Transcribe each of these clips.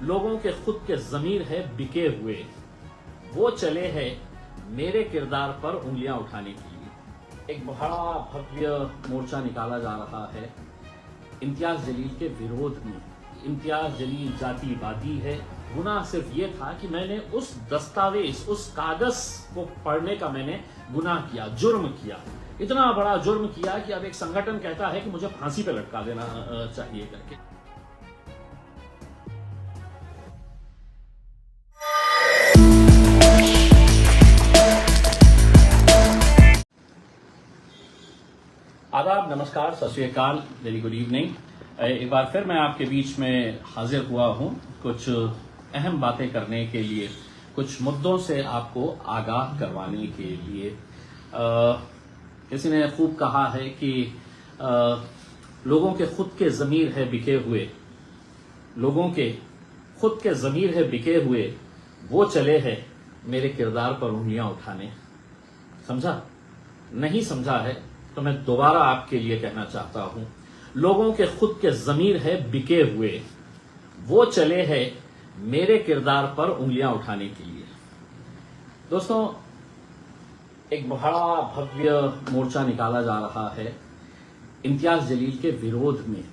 लोगों के खुद के ज़मीर है बिके हुए, वो चले हैं मेरे किरदार पर उंगलियां उठाने के लिए। एक बड़ा भव्य मोर्चा निकाला जा रहा है इम्तियाज जलील के विरोध में। इम्तियाज जलील जातिवादी है। गुनाह सिर्फ ये था कि मैंने उस दस्तावेज, उस कागज को पढ़ने का मैंने गुनाह किया, जुर्म किया, इतना बड़ा जुर्म किया कि अब एक संगठन कहता है कि मुझे फांसी पे लटका देना चाहिए करके। आदाब, नमस्कार, सत श्री अकाल, वेरी गुड इवनिंग। एक बार फिर मैं आपके बीच में हाजिर हुआ हूं कुछ अहम बातें करने के लिए, कुछ मुद्दों से आपको आगाह करवाने के लिए। किसी ने खूब कहा है कि लोगों के खुद के ज़मीर है बिके हुए, लोगों के खुद के ज़मीर है बिके हुए, वो चले हैं मेरे किरदार पर उंगलियां उठाने। समझा? नहीं समझा है तो मैं दोबारा आपके लिए कहना चाहता हूं, लोगों के खुद के ज़मीर है बिके हुए, वो चले हैं मेरे किरदार पर उंगलियां उठाने के लिए। दोस्तों, एक बड़ा भव्य मोर्चा निकाला जा रहा है इम्तियाज जलील के विरोध में।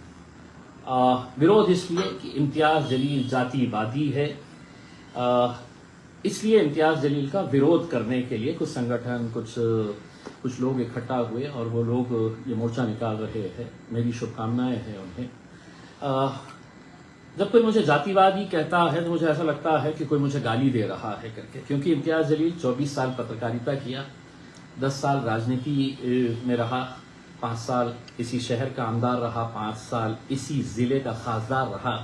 विरोध इसलिए कि इम्तियाज जलील जातिवादी है। इसलिए इम्तियाज जलील का विरोध करने के लिए कुछ संगठन, कुछ लोग इकट्ठा हुए और वो लोग ये मोर्चा निकाल रहे हैं। मेरी शुभकामनाएं हैं उन्हें। जब कोई मुझे जातिवादी कहता है तो मुझे ऐसा लगता है कि कोई मुझे गाली दे रहा है करके, क्योंकि इम्तियाज जलील 24 साल पत्रकारिता किया, 10 साल राजनीति में रहा, 5 साल इसी शहर का आमदार रहा, 5 साल इसी जिले का खासदार रहा।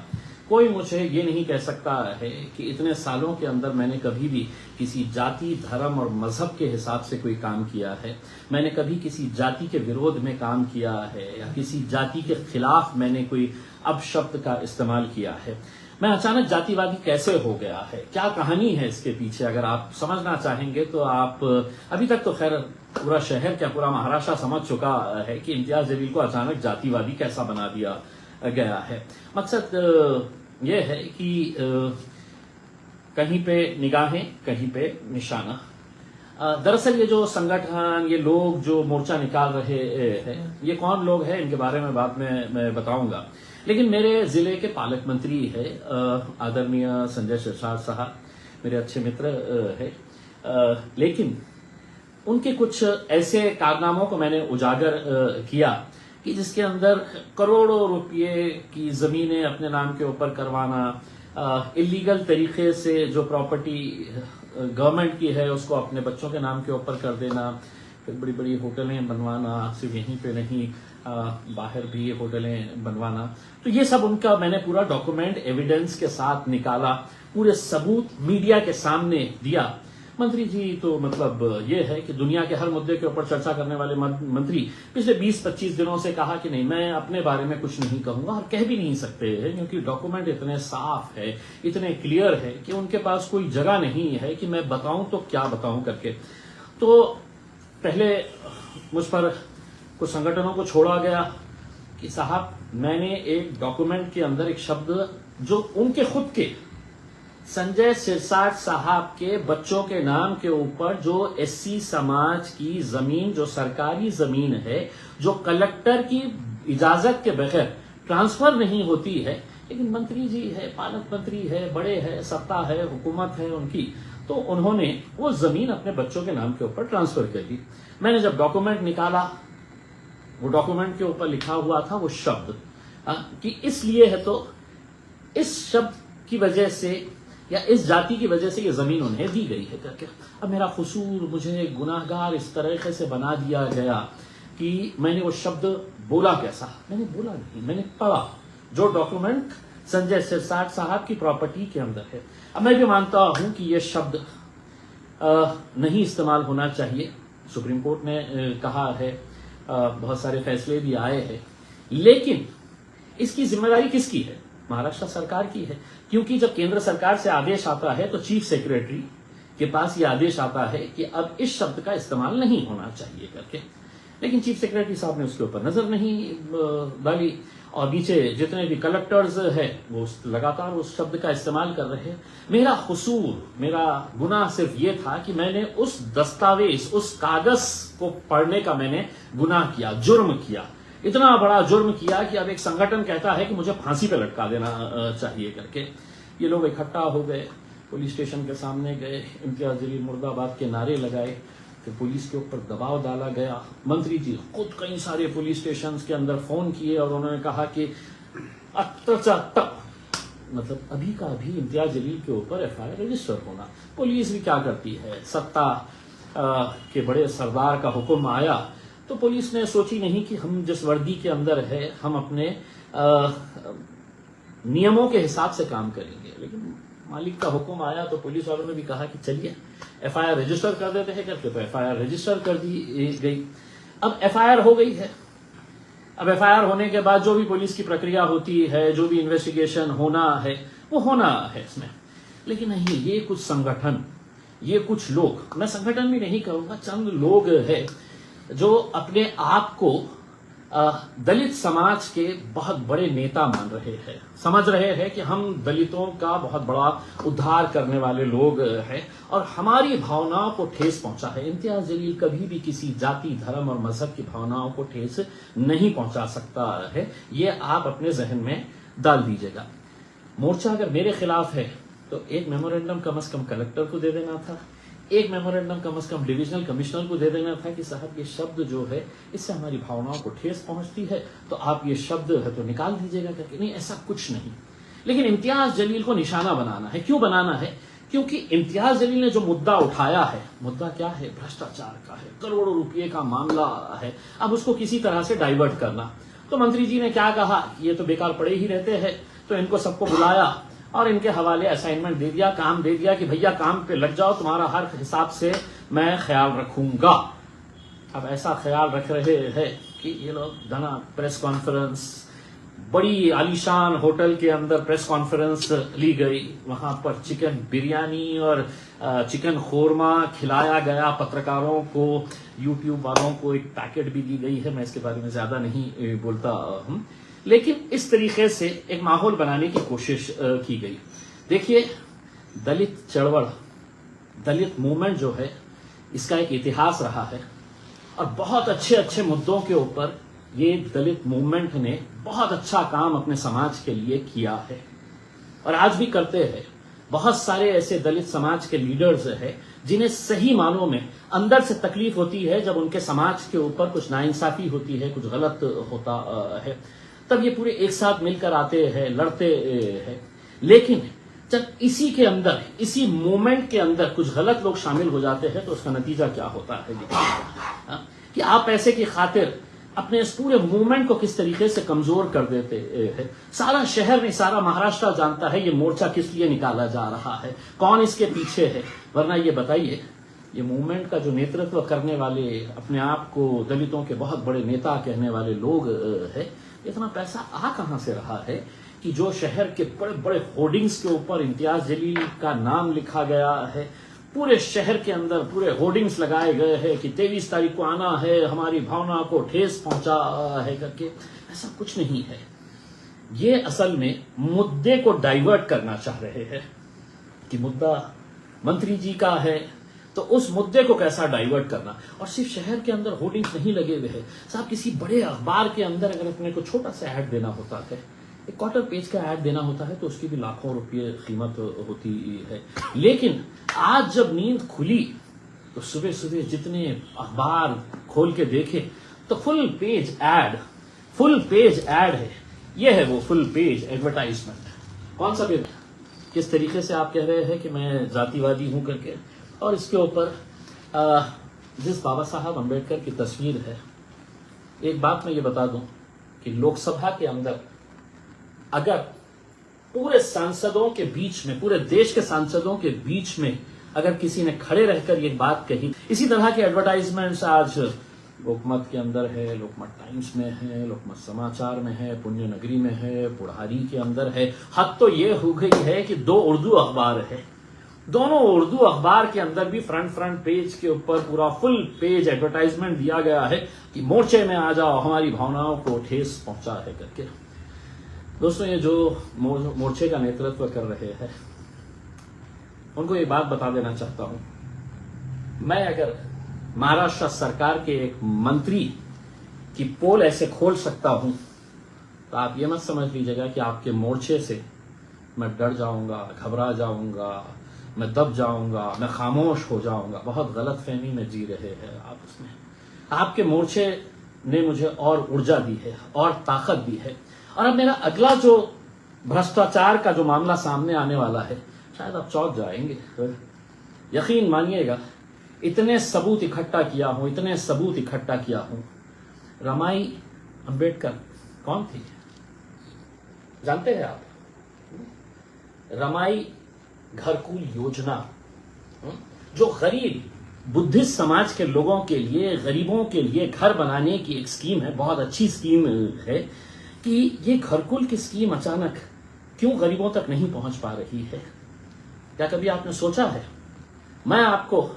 कोई मुझे ये नहीं कह सकता है कि इतने सालों के अंदर मैंने कभी भी किसी जाति, धर्म और मजहब के हिसाब से कोई काम किया है, मैंने कभी किसी जाति के विरोध में काम किया है या किसी जाति के खिलाफ मैंने कोई अपशब्द का इस्तेमाल किया है। मैं अचानक जातिवादी कैसे हो गया है, क्या कहानी है इसके पीछे, अगर आप समझना चाहेंगे तो आप, अभी तक तो खैर पूरा शहर क्या पूरा महाराष्ट्र समझ चुका है कि इम्तियाज जलील को अचानक जातिवादी कैसा बना दिया गया है। मकसद यह है कि कहीं पे निगाहें, कहीं पे निशाना। दरअसल ये जो संगठन, ये लोग जो मोर्चा निकाल रहे हैं, ये कौन लोग हैं इनके बारे में बाद में मैं बताऊंगा। लेकिन मेरे जिले के पालक मंत्री है आदरणीय संजय सिरसाट साहब, मेरे अच्छे मित्र है। लेकिन उनके कुछ ऐसे कारनामों को मैंने उजागर किया कि जिसके अंदर करोड़ों रुपये की जमीनें अपने नाम के ऊपर करवाना, इलीगल तरीके से जो प्रॉपर्टी गवर्नमेंट की है उसको अपने बच्चों के नाम के ऊपर कर देना, फिर बड़ी बड़ी होटलें बनवाना, सिर्फ यहीं पे नहीं बाहर भी होटलें बनवाना। तो ये सब उनका मैंने पूरा डॉक्यूमेंट एविडेंस के साथ निकाला, पूरे सबूत मीडिया के सामने दिया। मंत्री जी तो मतलब ये है कि दुनिया के हर मुद्दे के ऊपर चर्चा करने वाले मंत्री पिछले 20-25 दिनों से कहा कि नहीं, मैं अपने बारे में कुछ नहीं कहूंगा, और कह भी नहीं सकते हैं क्योंकि डॉक्यूमेंट इतने साफ है, इतने क्लियर है कि उनके पास कोई जगह नहीं है कि मैं बताऊं तो क्या बताऊं करके। तो पहले मुझ पर कुछ संगठनों को छोड़ा गया कि साहब, मैंने एक डॉक्यूमेंट के अंदर एक शब्द जो उनके खुद के संजय सिरसाट साहब के बच्चों के नाम के ऊपर जो एससी समाज की जमीन, जो सरकारी जमीन है, जो कलेक्टर की इजाजत के बगैर ट्रांसफर नहीं होती है, लेकिन मंत्री जी है, पालक मंत्री है, बड़े है, सत्ता है, हुकूमत है उनकी, तो उन्होंने वो जमीन अपने बच्चों के नाम के ऊपर ट्रांसफर कर दी। मैंने जब डॉक्यूमेंट निकाला, वो डॉक्यूमेंट के ऊपर लिखा हुआ था वो शब्द कि इसलिए है, तो इस शब्द की वजह से या इस जाति की वजह से ये जमीन उन्हें दी गई है करके। अब मेरा कसूर, मुझे गुनाहगार इस तरीके से बना दिया गया कि मैंने वो शब्द बोला कैसा। मैंने बोला नहीं, मैंने पढ़ा जो डॉक्यूमेंट संजय सिरसाट साहब की प्रॉपर्टी के अंदर है। अब मैं भी मानता हूं कि ये शब्द नहीं इस्तेमाल होना चाहिए, सुप्रीम कोर्ट ने कहा है, बहुत सारे फैसले भी आए हैं, लेकिन इसकी जिम्मेदारी किसकी है? महाराष्ट्र सरकार की है, क्योंकि जब केंद्र सरकार से आदेश आता है तो चीफ सेक्रेटरी के पास ये आदेश आता है कि अब इस शब्द का इस्तेमाल नहीं होना चाहिए करके। लेकिन चीफ सेक्रेटरी साहब ने उसके ऊपर नजर नहीं डाली और नीचे जितने भी कलेक्टर्स है वो लगातार उस शब्द का इस्तेमाल कर रहे हैं। मेरा कसूर, मेरा गुनाह सिर्फ ये था कि मैंने उस दस्तावेज, उस कागज को पढ़ने का मैंने गुनाह किया, जुर्म किया, इतना बड़ा जुर्म किया कि अब एक संगठन कहता है कि मुझे फांसी पे लटका देना चाहिए करके। ये लोग इकट्ठा हो गए, पुलिस स्टेशन के सामने गए, इम्तियाज जलील मुर्दाबाद के नारे लगाए, फिर पुलिस के ऊपर दबाव डाला गया। मंत्री जी खुद कई सारे पुलिस स्टेशन के अंदर फोन किए और उन्होंने कहा कि मतलब अभी का अभी इम्तियाज जलील के ऊपर FIR रजिस्टर होना। पुलिस भी क्या करती है, सत्ता के बड़े सरदार का हुक्म आया तो पुलिस ने सोची नहीं कि हम जिस वर्दी के अंदर है हम अपने नियमों के हिसाब से काम करेंगे, लेकिन मालिक का हुक्म आया तो पुलिस वालों ने भी कहा कि चलिए FIR रजिस्टर कर देते हैं करके, तो FIR रजिस्टर कर दी गई। अब FIR हो गई है। अब FIR होने के बाद जो भी पुलिस की प्रक्रिया होती है, जो भी इन्वेस्टिगेशन होना है वो होना है इसमें। लेकिन नहीं, ये कुछ संगठन, ये कुछ लोग, मैं संगठन भी नहीं कहूंगा, चंद लोग हैं जो अपने आप को दलित समाज के बहुत बड़े नेता मान रहे हैं, समझ रहे हैं कि हम दलितों का बहुत बड़ा उद्धार करने वाले लोग हैं और हमारी भावनाओं को ठेस पहुंचा है। इम्तियाज जलील कभी भी किसी जाति, धर्म और मजहब की भावनाओं को ठेस नहीं पहुंचा सकता है, ये आप अपने जहन में डाल दीजिएगा। मोर्चा अगर मेरे खिलाफ है तो एक मेमोरेंडम कम से कम कलेक्टर को दे देना था, एक मेमोरेंडम कम से कम डिविजनल कमिश्नर को दे देना था कि साहब ये शब्द जो है इससे हमारी भावनाओं को ठेस पहुंचती है, तो आप ये शब्द है तो निकाल दीजिएगा करके। नहीं, ऐसा कुछ नहीं। लेकिन इम्तियाज जलील को निशाना बनाना है। क्यों बनाना है? क्योंकि इम्तियाज जलील ने जो मुद्दा उठाया है, मुद्दा क्या है? भ्रष्टाचार का है, करोड़ों रुपये का मामला है। अब उसको किसी तरह से डाइवर्ट करना, तो मंत्री जी ने क्या कहा, ये तो बेकार पड़े ही रहते हैं, तो इनको सबको बुलाया और इनके हवाले असाइनमेंट दे दिया, काम दे दिया कि भैया काम पे लग जाओ, तुम्हारा हर हिसाब से मैं ख्याल रखूंगा। अब ऐसा ख्याल रख रहे हैं कि ये लोग धना प्रेस कॉन्फ्रेंस, बड़ी आलीशान होटल के अंदर प्रेस कॉन्फ्रेंस ली गई, वहां पर चिकन बिरयानी और चिकन खोरमा खिलाया गया पत्रकारों को, यूट्यूब वालों को एक पैकेट भी दी गई है। मैं इसके बारे में ज्यादा नहीं बोलता हूं, लेकिन इस तरीके से एक माहौल बनाने की कोशिश की गई। देखिए, दलित चळवळ, दलित मूवमेंट जो है इसका एक इतिहास रहा है और बहुत अच्छे अच्छे मुद्दों के ऊपर ये दलित मूवमेंट ने बहुत अच्छा काम अपने समाज के लिए किया है और आज भी करते हैं। बहुत सारे ऐसे दलित समाज के लीडर्स हैं जिन्हें सही मानों में अंदर से तकलीफ होती है जब उनके समाज के ऊपर कुछ नाइंसाफी होती है, कुछ गलत होता है, तब ये पूरे एक साथ मिलकर आते हैं, लड़ते हैं। लेकिन जब इसी के अंदर, इसी मूवमेंट के अंदर कुछ गलत लोग शामिल हो जाते हैं तो उसका नतीजा क्या होता है कि आप पैसे की खातिर अपने इस पूरे मूवमेंट को किस तरीके से कमजोर कर देते हैं। सारा शहर नहीं, सारा महाराष्ट्र जानता है ये मोर्चा किस लिए निकाला जा रहा है, कौन इसके पीछे है। वरना ये बताइए, ये मूवमेंट का जो नेतृत्व करने वाले, अपने आप को दलितों के बहुत बड़े नेता कहने वाले लोग हैं, इतना पैसा आ कहां से रहा है कि जो शहर के बड़े बड़े होर्डिंग्स के ऊपर इम्तियाज जलील का नाम लिखा गया है, पूरे शहर के अंदर पूरे होर्डिंग्स लगाए गए हैं कि 23 तारीख को आना है, हमारी भावना को ठेस पहुंचा है करके। ऐसा कुछ नहीं है। ये असल में मुद्दे को डाइवर्ट करना चाह रहे हैं कि मुद्दा मंत्री जी का है तो उस मुद्दे को कैसा डाइवर्ट करना। और सिर्फ शहर के अंदर होर्डिंग्स नहीं लगे हुए हैं साहब, किसी बड़े अखबार के अंदर अगर अपने को छोटा सा ऐड देना होता है, एक क्वार्टर पेज का ऐड देना होता है, तो उसकी भी लाखों रुपये कीमत होती है। लेकिन आज जब नींद खुली तो सुबह सुबह जितने अखबार खोल के देखे तो फुल पेज ऐड है। ये है वो फुल पेज एडवर्टाइजमेंट। कौन सा पेज? किस तरीके से आप कह रहे हैं कि मैं जातिवादी हूं करके, और इसके ऊपर जिस बाबा साहब अम्बेडकर की तस्वीर है। एक बात मैं ये बता दूं कि लोकसभा के अंदर अगर पूरे सांसदों के बीच में, पूरे देश के सांसदों के बीच में अगर किसी ने खड़े रहकर ये बात कही, इसी तरह के एडवर्टाइजमेंट्स आज लोकमत के अंदर है, लोकमत टाइम्स में है, लोकमत समाचार में है, पुण्य नगरी में है, पुढ़ारी के अंदर है। हद तो ये हो गई है कि 2 उर्दू अखबार है, दोनों उर्दू अखबार के अंदर भी फ्रंट पेज के ऊपर पूरा फुल पेज एडवर्टाइजमेंट दिया गया है कि मोर्चे में आ जाओ, हमारी भावनाओं को ठेस पहुंचा है करके। दोस्तों, ये जो मोर्चे का नेतृत्व कर रहे हैं, उनको ये बात बता देना चाहता हूं, मैं अगर महाराष्ट्र सरकार के एक मंत्री की पोल ऐसे खोल सकता हूं, तो आप ये मत समझ लीजिएगा कि आपके मोर्चे से मैं डर जाऊंगा, घबरा जाऊंगा, मैं दब जाऊंगा, मैं खामोश हो जाऊंगा। बहुत गलत फहमी में जी रहे हैं आप उसमें। आपके मोर्चे ने मुझे और ऊर्जा दी है और ताकत दी है। और अब मेरा अगला जो भ्रष्टाचार का जो मामला सामने आने वाला है, शायद आप चौंक जाएंगे। यकीन मानिएगा, इतने सबूत इकट्ठा किया हूं। रमाई अंबेडकर कौन थी जानते हैं आप? रमाई घरकुल योजना, जो गरीब बुद्धिस्ट समाज के लोगों के लिए, गरीबों के लिए घर बनाने की एक स्कीम है, बहुत अच्छी स्कीम है। कि ये घरकुल की स्कीम अचानक क्यों गरीबों तक नहीं पहुंच पा रही है? क्या कभी आपने सोचा है? मैं आपको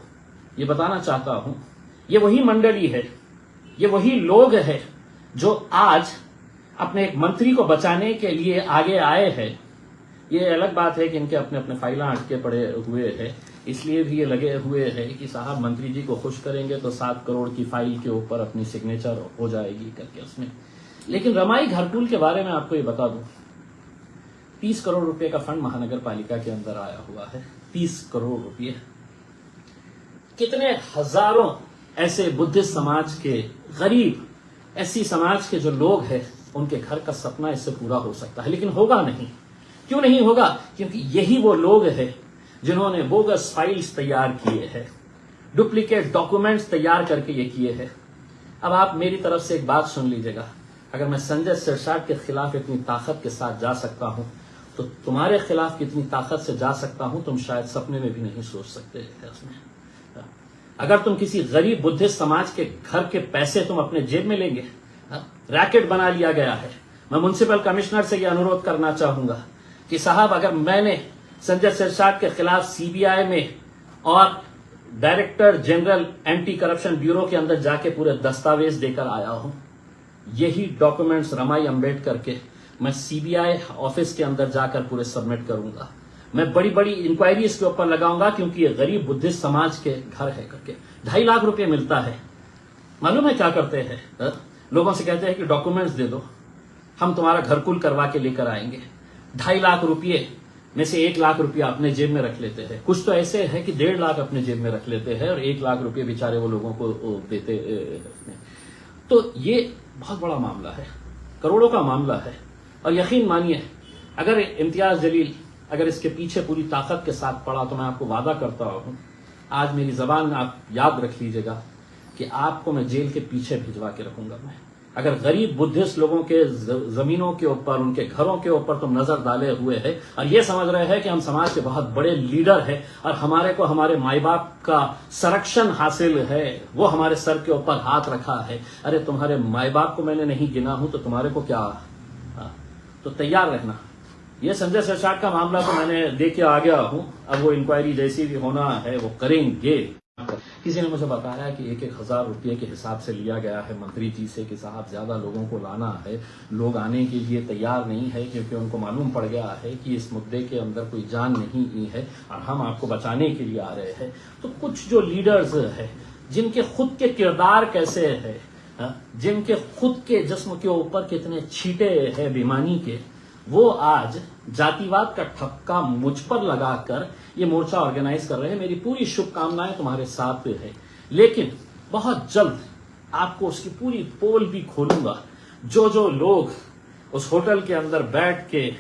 ये बताना चाहता हूं, ये वही मंडली है, ये वही लोग हैं जो आज अपने एक मंत्री को बचाने के लिए आगे आए हैं। ये अलग बात है कि इनके अपने अपने फाइलां अटके पड़े हुए हैं, इसलिए भी ये लगे हुए हैं कि साहब मंत्री जी को खुश करेंगे तो 7 करोड़ की फाइल के ऊपर अपनी सिग्नेचर हो जाएगी करके उसमें। लेकिन रमाई घरकुल के बारे में आपको ये बता दूं, 30 करोड़ रुपए का फंड महानगर पालिका के अंदर आया हुआ है। 30 करोड़ रुपए। कितने हजारों ऐसे बुद्धिस्ट समाज के गरीब, ऐसी समाज के जो लोग हैं, उनके घर का सपना इससे पूरा हो सकता है। लेकिन होगा नहीं। क्यों नहीं होगा? क्योंकि यही वो लोग हैं जिन्होंने बोगस फाइल्स तैयार किए हैं, डुप्लीकेट डॉक्यूमेंट्स तैयार करके ये किए हैं। अब आप मेरी तरफ से एक बात सुन लीजिएगा, अगर मैं संजय सिरसाट के खिलाफ इतनी ताकत के साथ जा सकता हूं, तो तुम्हारे खिलाफ कितनी ताकत से जा सकता हूं तुम शायद सपने में भी नहीं सोच सकते हैं उसमें। अगर तुम किसी गरीब बुद्धिस्ट समाज के घर के पैसे तुम अपने जेब में लेंगे, रैकेट बना लिया गया है। मैं म्युनिसिपल कमिश्नर से यह अनुरोध करना चाहूंगा कि साहब, अगर मैंने संजय सिरसाट के खिलाफ सीबीआई में और director general anti corruption bureau के अंदर जाके पूरे दस्तावेज देकर आया हूं, यही डॉक्यूमेंट्स रमाई अंबेडकर के मैं सीबीआई ऑफिस के अंदर जाकर पूरे सबमिट करूंगा। मैं बड़ी बड़ी इंक्वायरी इसके ऊपर लगाऊंगा, क्योंकि ये गरीब बुद्धिस्ट समाज के घर है करके 2.5 लाख रुपए मिलता है। मालूम है क्या करते हैं? लोगों से कहते हैं कि डॉक्यूमेंट्स दे दो, हम तुम्हारा घरकुल करवा के लेकर आएंगे। 2.5 लाख रुपये में से 1 लाख रुपया अपने जेब में रख लेते हैं। कुछ तो ऐसे है कि 1.5 लाख अपने जेब में रख लेते हैं और 1 लाख रुपये बेचारे वो लोगों को देते हैं। तो ये बहुत बड़ा मामला है, करोड़ों का मामला है। और यकीन मानिए, अगर इम्तियाज जलील अगर इसके पीछे पूरी ताकत के साथ पड़ा, तो मैं आपको वादा करता हूं, आज मेरी जबान आप याद रख लीजिएगा कि आपको मैं जेल के पीछे भिजवा के रखूंगा। मैं अगर गरीब बुद्धिस्ट लोगों के जमीनों के ऊपर, उनके घरों के ऊपर तुम नजर डाले हुए हैं और ये समझ रहे हैं कि हम समाज के बहुत बड़े लीडर हैं और हमारे को हमारे माई बाप का संरक्षण हासिल है, वो हमारे सर के ऊपर हाथ रखा है। अरे तुम्हारे माई बाप को मैंने नहीं गिना हूं तो तुम्हारे को क्या? तो तैयार रहना। ये संजय सिरसाट का मामला तो मैंने देख के आ गया हूं, अब वो इंक्वायरी जैसी भी होना है वो करेंगे। किसी ने मुझे बताया कि 1,000 रुपये के हिसाब से लिया गया है मंत्री जी से कि साहब ज्यादा लोगों को लाना है, लोग आने के लिए तैयार नहीं है क्योंकि उनको मालूम पड़ गया है कि इस मुद्दे के अंदर कोई जान नहीं है और हम आपको बचाने के लिए आ रहे हैं। तो कुछ जो लीडर्स है जिनके खुद के किरदार कैसे है, जिनके खुद के जिस्म के ऊपर कितने छींटे हैं बेईमानी के, वो आज जातिवाद का ठपका मुझ पर लगाकर ये मोर्चा ऑर्गेनाइज कर रहे हैं। मेरी पूरी शुभकामनाएं तुम्हारे साथ है, लेकिन बहुत जल्द आपको उसकी पूरी पोल भी खोलूंगा। जो जो लोग उस होटल के अंदर बैठ के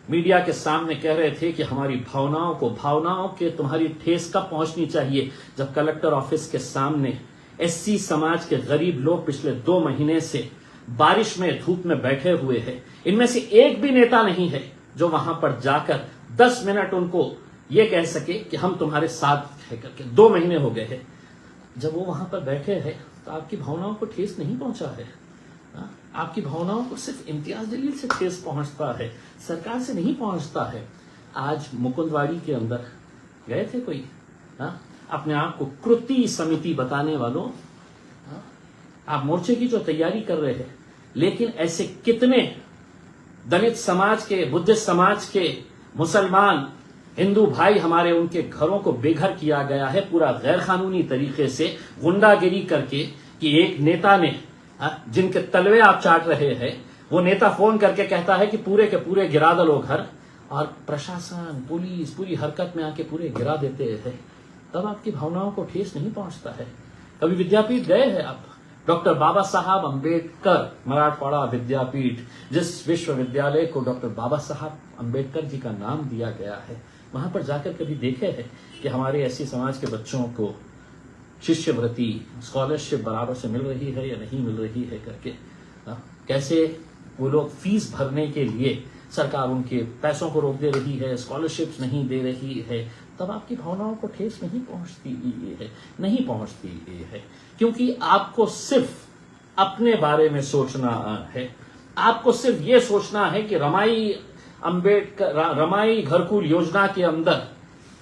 मीडिया के सामने कह रहे थे कि हमारी भावनाओं के तुम्हारी ठेस कब पहुंचनी चाहिए, जब कलेक्टर ऑफिस के सामने एससी समाज के गरीब लोग पिछले 2 महीने से बारिश में धूप में बैठे हुए हैं, इनमें से एक भी नेता नहीं है जो वहां पर जाकर 10 मिनट उनको ये कह सके कि हम तुम्हारे साथ है करके। 2 महीने हो गए हैं। जब वो वहां पर बैठे हैं तो आपकी भावनाओं को ठेस नहीं पहुंचा है। आपकी भावनाओं को सिर्फ इम्तियाज जलील से ठेस पहुंचता है, सरकार से नहीं पहुंचता है। आज मुकुंदवाड़ी के अंदर गए थे कोई, अपने आप को कृति समिति बताने वालों, आप मोर्चे की जो तैयारी कर रहे हैं, लेकिन ऐसे कितने दलित समाज के, बुद्धिस्ट समाज के, मुसलमान, हिंदू भाई हमारे, उनके घरों को बेघर किया गया है पूरा गैर कानूनी तरीके से, गुंडागिरी करके। कि एक नेता ने, जिनके तलवे आप चाट रहे हैं, वो नेता फोन करके कहता है कि पूरे के पूरे गिरा दो लोग घर, और प्रशासन, पुलिस पूरी हरकत में आके पूरे गिरा देते हैं। तब आपकी भावनाओं को ठेस नहीं पहुंचता है। कभी विद्यापीठ गए हैं आप? डॉक्टर बाबा साहब अंबेडकर मराठवाड़ा विद्यापीठ, जिस विश्वविद्यालय को डॉक्टर बाबा साहब अंबेडकर जी का नाम दिया गया है, वहां पर जाकर कभी देखे हैं कि हमारे ऐसी समाज के बच्चों को शिष्यवृत्ति, स्कॉलरशिप बराबर से मिल रही है या नहीं मिल रही है करके? कैसे वो लोग फीस भरने के लिए सरकार उनके पैसों को रोक दे रही है, स्कॉलरशिप्स नहीं दे रही है। तब आपकी भावनाओं को ठेस नहीं पहुंचती है, क्योंकि आपको सिर्फ अपने बारे में सोचना है। आपको सिर्फ ये सोचना है कि रमाई घरकुल योजना के अंदर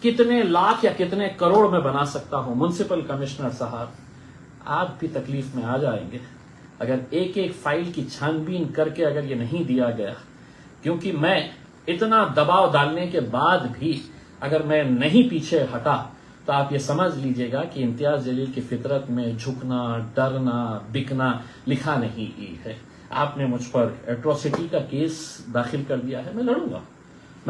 कितने लाख या कितने करोड़ में बना सकता हूं। म्युनिसिपल कमिश्नर साहब, आप भी तकलीफ में आ जाएंगे अगर एक एक फाइल की छानबीन करके अगर ये नहीं दिया गया, क्योंकि मैं इतना दबाव डालने के बाद भी अगर मैं नहीं पीछे हटा, तो आप ये समझ लीजिएगा कि इम्तियाज जलील की फितरत में झुकना, डरना, बिकना लिखा नहीं है। आपने मुझ पर एट्रोसिटी का केस दाखिल कर दिया है, मैं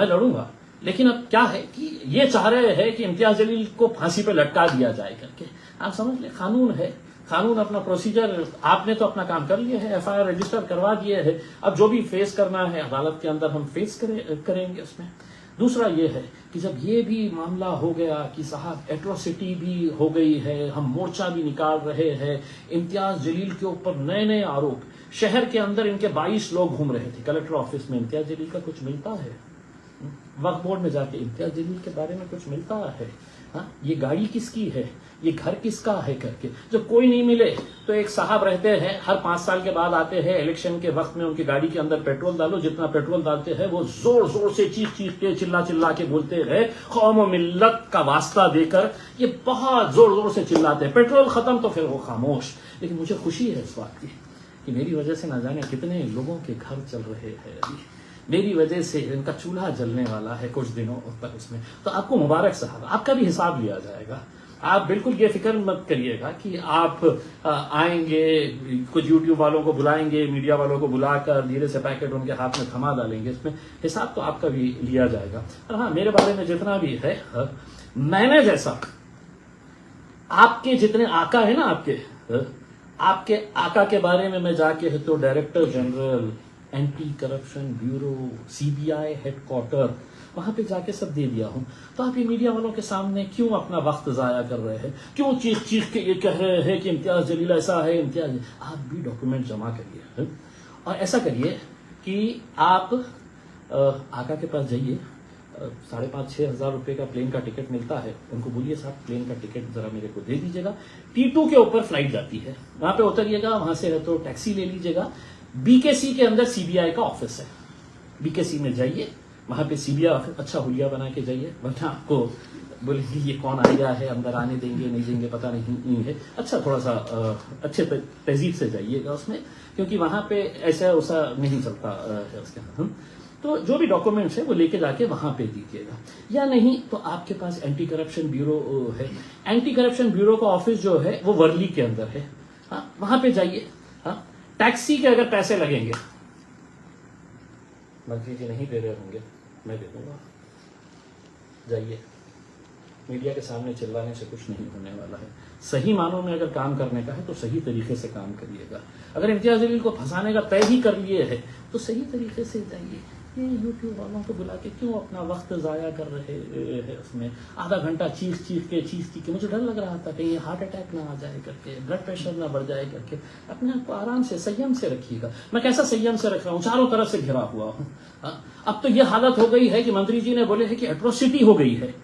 लड़ूंगा। लेकिन अब क्या है कि ये चाह रहे हैं कि इम्तियाज जलील को फांसी पे लटका दिया जाए करके। आप समझ लें, कानून है, कानून अपना प्रोसीजर, आपने तो अपना काम कर लिया है, एफआईआर रजिस्टर करवा दिए है। अब जो भी फेस करना है अदालत के अंदर हम फेस करेंगे उसमें। दूसरा ये है कि जब ये भी मामला हो गया कि साहब एट्रोसिटी भी हो गई है, हम मोर्चा भी निकाल रहे हैं, इम्तियाज जलील के ऊपर नए नए आरोप, शहर के अंदर इनके 22 लोग घूम रहे थे। कलेक्टर ऑफिस में इम्तियाज जलील का कुछ मिलता है, वक्फ बोर्ड में जाके इम्तियाज जलील के बारे में कुछ मिलता है। ये गाड़ी किसकी है, ये घर किसका है करके। जब कोई नहीं मिले तो एक साहब रहते हैं, हर 5 साल के बाद आते हैं, इलेक्शन के वक्त में उनकी गाड़ी के अंदर पेट्रोल डालो, जितना पेट्रोल डालते हैं वो जोर जोर से चीख के चिल्ला के बोलते हैं, कौम और मिल्लत का वास्ता देकर ये बहुत जोर जोर से चिल्लाते हैं। पेट्रोल खत्म तो फिर वो खामोश। लेकिन मुझे खुशी है इस बात की कि मेरी वजह से ना जाने कितने लोगों के घर चल रहे हैं अभी, मेरी वजह से इनका चूल्हा जलने वाला है कुछ दिनों तक उसमें। तो आपको मुबारक साहब, आपका भी हिसाब लिया जाएगा। आप बिल्कुल ये फिक्र मत करिएगा कि आप आएंगे, कुछ यूट्यूब वालों को बुलाएंगे, मीडिया वालों को बुलाकर धीरे से पैकेट उनके हाथ में थमा डालेंगे। इसमें हिसाब तो आपका भी लिया जाएगा। और हाँ, मेरे बारे में जितना भी है, मैंने जैसा आपके जितने आका है ना, आपके आका के बारे में मैं जाके तो director general, anti corruption bureau, CBI headquarter, वहां पे जाके सब दे दिया हूं। तो आप ये मीडिया वालों के सामने क्यों अपना वक्त जाया कर रहे हैं? क्यों चीख के ये कह रहे हैं कि इम्तियाज जलील ऐसा है, इम्तियाज? आप भी डॉक्यूमेंट जमा करिए और ऐसा करिए कि आप आका के पास जाइए, 5,500-6 हज़ार रुपए का प्लेन का टिकट मिलता है, उनको बोलिए साहब प्लेन का टिकट जरा मेरे को दे दीजिएगा। T2 के ऊपर फ्लाइट जाती है, वहां पे उतरिएगा, वहां से तो टैक्सी ले लीजिएगा। बीकेसी के अंदर सीबीआई का ऑफिस है, बीकेसी में जाइए, वहां पे सीबीआई ऑफिस, अच्छा हुलिया बना के जाइए, वरना आपको बोलेंगे ये कौन आया है, अंदर आने देंगे नहीं देंगे पता नहीं है। अच्छा थोड़ा सा अच्छे तहजीब से जाइएगा उसमें, क्योंकि वहां पे ऐसा वैसा नहीं चलता है उसके अंदर। तो जो भी डॉक्यूमेंट्स है वो लेके जाके वहां पे दीजिएगा, या नहीं तो आपके पास एंटी करप्शन ब्यूरो है। एंटी करप्शन ब्यूरो का ऑफिस जो है वो वर्ली के अंदर है, वहां पे जाइए। टैक्सी के अगर पैसे लगेंगे, मंत्री जी नहीं दे रहे होंगे, मैं दे दूंगा, जाइए। मीडिया के सामने चिल्लाने से कुछ नहीं होने वाला है। सही मानों में अगर काम करने का है तो सही तरीके से काम करिएगा। अगर इम्तियाज जलील को फंसाने का तय ही कर लिए है तो सही तरीके से जाइए। ये यूट्यूब वालों को बुला के क्यों अपना वक्त जाया कर रहे हैं? उसमें आधा घंटा चीख के मुझे डर लग रहा था कहीं हार्ट अटैक ना आ जाए करके, ब्लड प्रेशर ना बढ़ जाए करके। अपने आप को आराम से संयम से रखिएगा। मैं कैसा संयम से रख रहा हूँ, चारों तरफ से घिरा हुआ हूँ। अब तो ये हालत हो गई है कि मंत्री जी ने बोले है कि एट्रोसिटी हो गई है,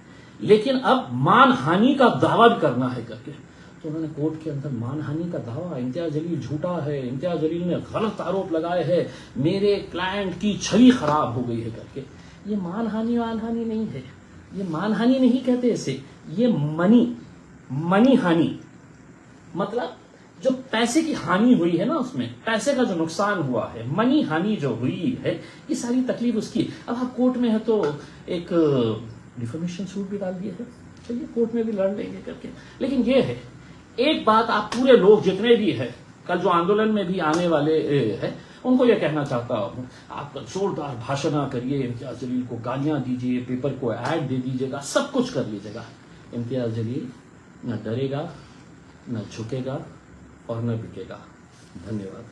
लेकिन अब मानहानि का दावा भी करना है करके, तो उन्होंने कोर्ट के अंदर मानहानि का दावा, इम्तियाज जलील झूठा है, इम्तियाज जलील ने गलत आरोप लगाए हैं, मेरे क्लाइंट की छवि खराब हो गई है करके। ये मानहानि नहीं है, ये मानहानि नहीं कहते इसे, ये मनी हानि। मतलब जो पैसे की हानि हुई है ना, उसमें पैसे का जो नुकसान हुआ है, मनी हानि जो हुई है, ये सारी तकलीफ उसकी। अब आप कोर्ट में है तो एक डिफेमेशन सूट भी डाल दिए है, चलिए कोर्ट में भी लड़ लेंगे करके। लेकिन ये है, एक बात आप पूरे लोग जितने भी है, कल जो आंदोलन में भी आने वाले है, उनको यह कहना चाहता हूं, आप जोरदार भाषण करिए, इम्तियाज जलील को गालियां दीजिए, पेपर को ऐड दे दीजिएगा, सब कुछ कर लीजिएगा, इम्तियाज जलील न डरेगा, न झुकेगा और न बिकेगा। धन्यवाद।